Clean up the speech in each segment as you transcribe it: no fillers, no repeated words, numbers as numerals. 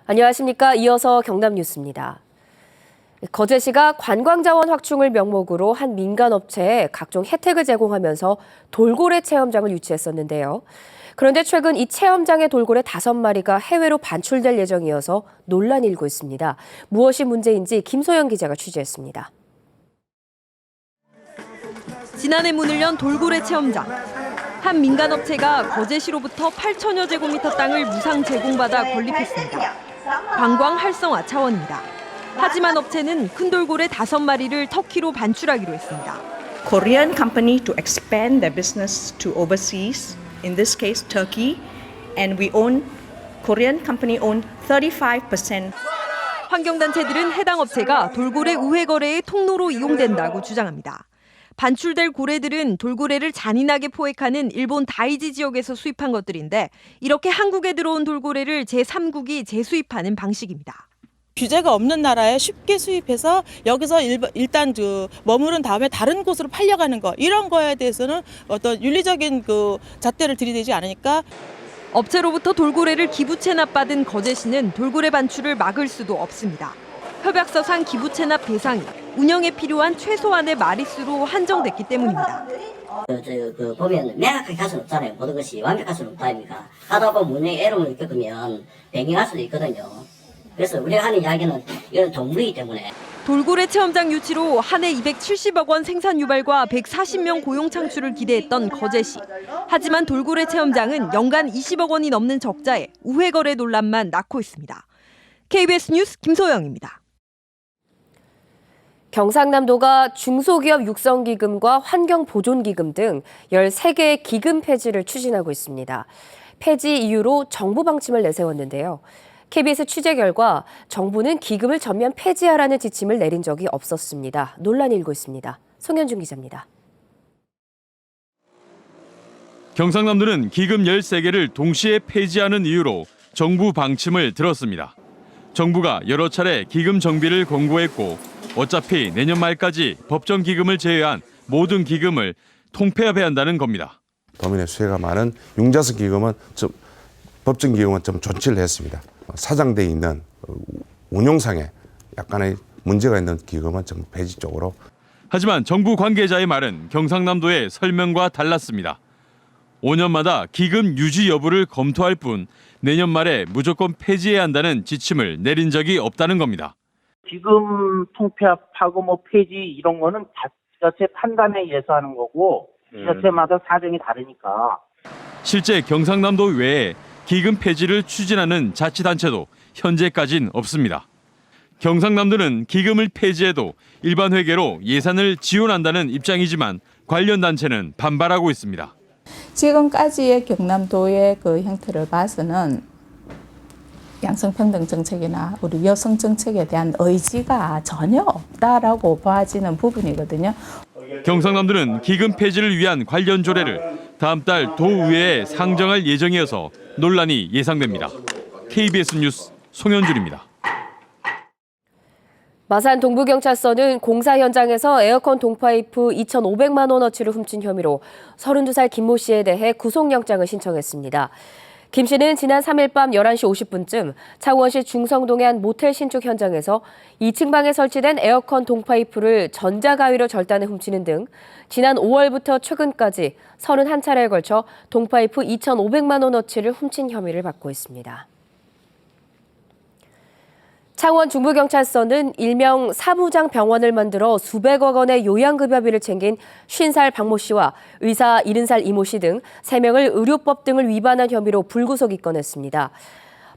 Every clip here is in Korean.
안녕하십니까. 이어서 경남 뉴스입니다. 거제시가 관광자원 확충을 명목으로 한 민간업체에 각종 혜택을 제공하면서 돌고래 체험장을 유치했었는데요. 그런데 최근 이 체험장의 돌고래 5마리가 해외로 반출될 예정이어서 논란이 일고 있습니다. 무엇이 문제인지 김소영 기자가 취재했습니다. 지난해 문을 연 돌고래 체험장. 한 민간업체가 거제시로부터 8천여 제곱미터 땅을 무상 제공받아 건립했습니다. 관광 활성화 차원입니다. 하지만 업체는 큰 돌고래 5마리를 터키로 반출하기로 했습니다. Korean company to expand their business to overseas, in this case Turkey, and Korean company own 35%. 환경단체들은 해당 업체가 돌고래 우회 거래의 통로로 이용된다고 주장합니다. 반출될 고래들은 돌고래를 잔인하게 포획하는 일본 다이지 지역에서 수입한 것들인데 이렇게 한국에 들어온 돌고래를 제3국이 재수입하는 방식입니다. 규제가 없는 나라에 쉽게 수입해서 여기서 일단 머무른 다음에 다른 곳으로 팔려가는 거, 이런 거에 대해서는 어떤 윤리적인 잣대를 들이대지 않으니까. 업체로부터 돌고래를 기부 체납받은 거제시는 돌고래 반출을 막을 수도 없습니다. 협약서상 기부 체납 대상이 운영에 필요한 최소한의 마리수로 한정됐기 때문입니다. 보면 명확하게 할 수는 없잖아요. 모든 것이 완벽할 수는 없다 아닙니까? 하다 보면 운영에 애로움을 겪으면 변경할 수도 있거든요. 그래서 우리가 하는 이야기는 이건 동물이기 때문에. 돌고래 체험장 유치로 한 해 270억 원 생산 유발과 140명 고용 창출을 기대했던 거제시. 하지만 돌고래 체험장은 연간 20억 원이 넘는 적자에 우회 거래 논란만 낳고 있습니다. KBS 뉴스 김소영입니다. 경상남도가 중소기업 육성기금과 환경보존기금 등 13개의 기금 폐지를 추진하고 있습니다. 폐지 이유로 정부 방침을 내세웠는데요. KBS 취재 결과 정부는 기금을 전면 폐지하라는 지침을 내린 적이 없었습니다. 논란이 일고 있습니다. 송현준 기자입니다. 경상남도는 기금 13개를 동시에 폐지하는 이유로 정부 방침을 들었습니다. 정부가 여러 차례 기금 정비를 권고했고 어차피 내년 말까지 법정 기금을 제외한 모든 기금을 통폐합해야 한다는 겁니다. 도민의 수혜가 많은 융자성 기금은 법정 기금은 좀 존치를 했습니다. 사장돼 있는 운용상에 약간의 문제가 있는 기금은 좀 폐지 쪽으로. 하지만 정부 관계자의 말은 경상남도의 설명과 달랐습니다. 5년마다 기금 유지 여부를 검토할 뿐 내년 말에 무조건 폐지해야 한다는 지침을 내린 적이 없다는 겁니다. 기금 통폐합하고 폐지 이런 거는 지자체 판단에 의해서 하는 거고 지자체마다 사정이 다르니까. 실제 경상남도 외에 기금 폐지를 추진하는 자치단체도 현재까진 없습니다. 경상남도는 기금을 폐지해도 일반 회계로 예산을 지원한다는 입장이지만 관련 단체는 반발하고 있습니다. 지금까지의 경남도의 그 형태를 봐서는 양성평등 정책이나 우리 여성 정책에 대한 의지가 전혀 없다라고 봐지는 부분이거든요. 경상남도는 기금 폐지를 위한 관련 조례를 다음 달 도의회에 상정할 예정이어서 논란이 예상됩니다. KBS 뉴스 송현준입니다. 마산 동부경찰서는 공사 현장에서 에어컨 동파이프 2,500만 원어치를 훔친 혐의로 32살 김모 씨에 대해 구속영장을 신청했습니다. 김 씨는 지난 3일 밤 11시 50분쯤 창원시 중성동의 한 모텔 신축 현장에서 2층 방에 설치된 에어컨 동파이프를 전자가위로 절단해 훔치는 등 지난 5월부터 최근까지 31차례에 걸쳐 동파이프 2,500만 원어치를 훔친 혐의를 받고 있습니다. 창원 중부경찰서는 일명 사부장 병원을 만들어 수백억 원의 요양급여비를 챙긴 50살 박모 씨와 의사 70살 이모 씨 등 3명을 의료법 등을 위반한 혐의로 불구속 입건했습니다.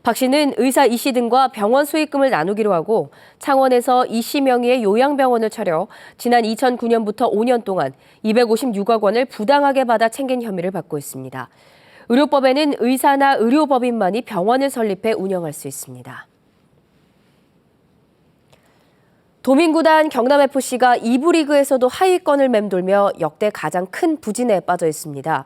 박 씨는 의사 이 씨 등과 병원 수익금을 나누기로 하고 창원에서 이 씨 명의의 요양병원을 차려 지난 2009년부터 5년 동안 256억 원을 부당하게 받아 챙긴 혐의를 받고 있습니다. 의료법에는 의사나 의료법인만이 병원을 설립해 운영할 수 있습니다. 도민구단 경남FC가 2부 리그에서도 하위권을 맴돌며 역대 가장 큰 부진에 빠져 있습니다.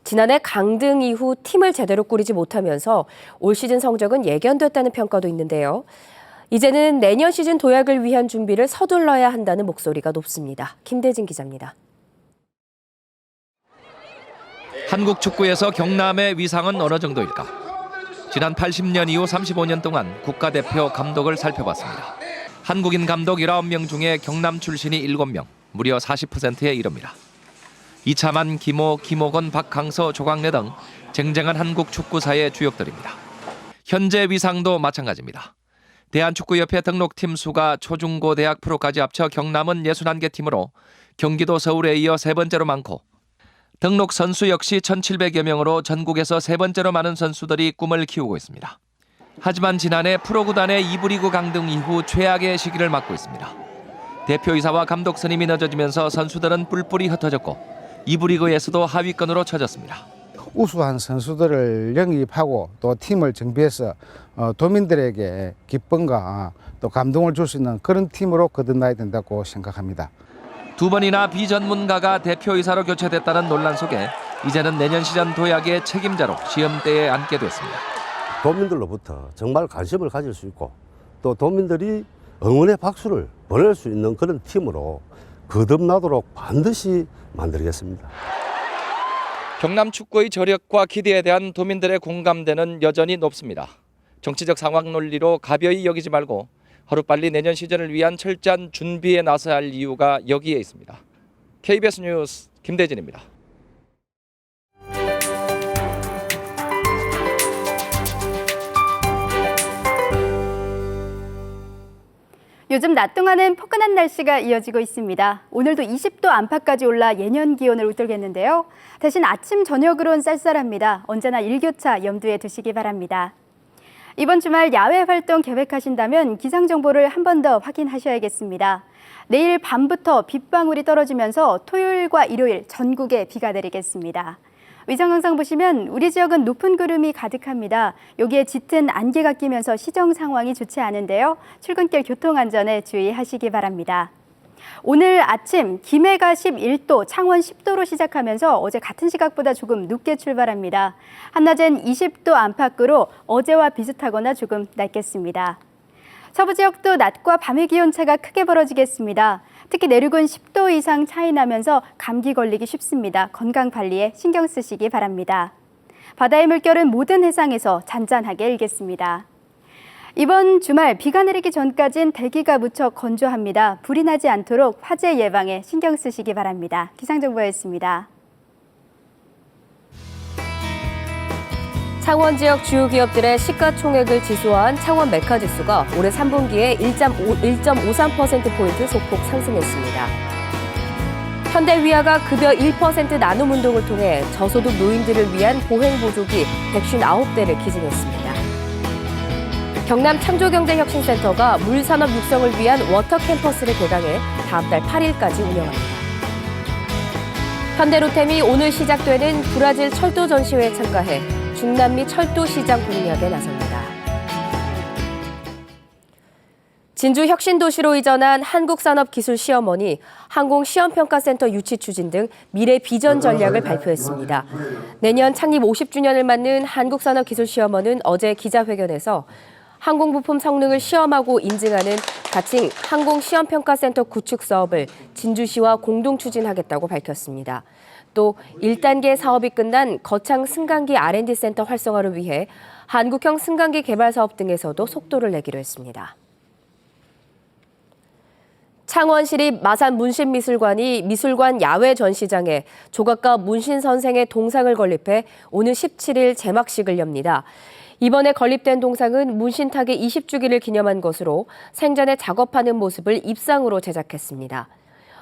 지난해 강등 이후 팀을 제대로 꾸리지 못하면서 올 시즌 성적은 예견됐다는 평가도 있는데요. 이제는 내년 시즌 도약을 위한 준비를 서둘러야 한다는 목소리가 높습니다. 김대진 기자입니다. 한국 축구에서 경남의 위상은 어느 정도일까? 지난 80년 이후 35년 동안 국가대표 감독을 살펴봤습니다. 한국인 감독 19명 중에 경남 출신이 7명, 무려 40%에 이릅니다. 이차만, 김호, 김호건, 박항서, 조광래 등 쟁쟁한 한국 축구사의 주역들입니다. 현재 위상도 마찬가지입니다. 대한축구협회 등록팀 수가 초중고 대학 프로까지 합쳐 경남은 61개 팀으로 경기도 서울에 이어 세 번째로 많고 등록 선수 역시 1,700여 명으로 전국에서 세 번째로 많은 선수들이 꿈을 키우고 있습니다. 하지만 지난해 프로구단의 2부 리그 강등 이후 최악의 시기를 맞고 있습니다. 대표이사와 감독 선임이 늦어지면서 선수들은 뿔뿔이 흩어졌고 2부 리그에서도 하위권으로 처졌습니다. 우수한 선수들을 영입하고 또 팀을 정비해서 도민들에게 기쁨과 또 감동을 줄 수 있는 그런 팀으로 거듭나야 된다고 생각합니다. 두 번이나 비전문가가 대표이사로 교체됐다는 논란 속에 이제는 내년 시즌 도약의 책임자로 시험대에 앉게 됐습니다. 도민들로부터 정말 관심을 가질 수 있고 또 도민들이 응원의 박수를 보낼 수 있는 그런 팀으로 거듭나도록 반드시 만들겠습니다. 경남 축구의 저력과 기대에 대한 도민들의 공감대는 여전히 높습니다. 정치적 상황 논리로 가벼이 여기지 말고 하루빨리 내년 시즌을 위한 철저한 준비에 나서야 할 이유가 여기에 있습니다. KBS 뉴스 김대진입니다. 요즘 낮 동안은 포근한 날씨가 이어지고 있습니다. 오늘도 20도 안팎까지 올라 예년 기온을 웃돌겠는데요. 대신 아침, 저녁으론 쌀쌀합니다. 언제나 일교차 염두에 두시기 바랍니다. 이번 주말 야외 활동 계획하신다면 기상정보를 한 번 더 확인하셔야겠습니다. 내일 밤부터 빗방울이 떨어지면서 토요일과 일요일 전국에 비가 내리겠습니다. 위성 영상 보시면 우리 지역은 높은 구름이 가득합니다. 여기에 짙은 안개가 끼면서 시정 상황이 좋지 않은데요. 출근길 교통안전에 주의하시기 바랍니다. 오늘 아침 김해가 11도, 창원 10도로 시작하면서 어제 같은 시각보다 조금 늦게 출발합니다. 한낮엔 20도 안팎으로 어제와 비슷하거나 조금 낮겠습니다. 서부 지역도 낮과 밤의 기온차가 크게 벌어지겠습니다. 특히 내륙은 10도 이상 차이 나면서 감기 걸리기 쉽습니다. 건강 관리에 신경 쓰시기 바랍니다. 바다의 물결은 모든 해상에서 잔잔하게 일겠습니다. 이번 주말 비가 내리기 전까진 대기가 무척 건조합니다. 불이 나지 않도록 화재 예방에 신경 쓰시기 바랍니다. 기상정보였습니다. 창원 지역 주요 기업들의 시가총액을 지수화한 창원 메카지수가 올해 3분기에 1.53%포인트 소폭 상승했습니다. 현대위아가 급여 1% 나눔 운동을 통해 저소득 노인들을 위한 보행보조기 159대를 기증했습니다. 경남 창조경제혁신센터가 물산업 육성을 위한 워터 캠퍼스를 개강해 다음 달 8일까지 운영합니다. 현대로템이 오늘 시작되는 브라질 철도 전시회에 참가해 중남미 철도 시장 공략에 나섭니다. 진주 혁신도시로 이전한 한국산업기술시험원이 항공시험평가센터 유치 추진 등 미래 비전 전략을 발표했습니다. 내년 창립 50주년을 맞는 한국산업기술시험원은 어제 기자회견에서 항공부품 성능을 시험하고 인증하는 가칭 항공시험평가센터 구축 사업을 진주시와 공동 추진하겠다고 밝혔습니다. 또 1단계 사업이 끝난 거창 승강기 R&D 센터 활성화를 위해 한국형 승강기 개발 사업 등에서도 속도를 내기로 했습니다. 창원시립 마산문신미술관이 미술관 야외 전시장에 조각가 문신 선생의 동상을 건립해 오늘 17일 제막식을 엽니다. 이번에 건립된 동상은 문신탁의 20주기를 기념한 것으로 생전에 작업하는 모습을 입상으로 제작했습니다.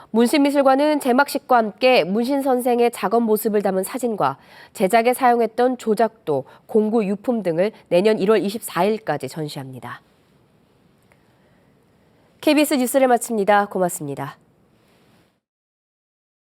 문신미술관은 제막식과 함께 문신 선생의 작업 모습을 담은 사진과 제작에 사용했던 조작도, 공구 유품 등을 내년 1월 24일까지 전시합니다. KBS 뉴스를 마칩니다. 고맙습니다.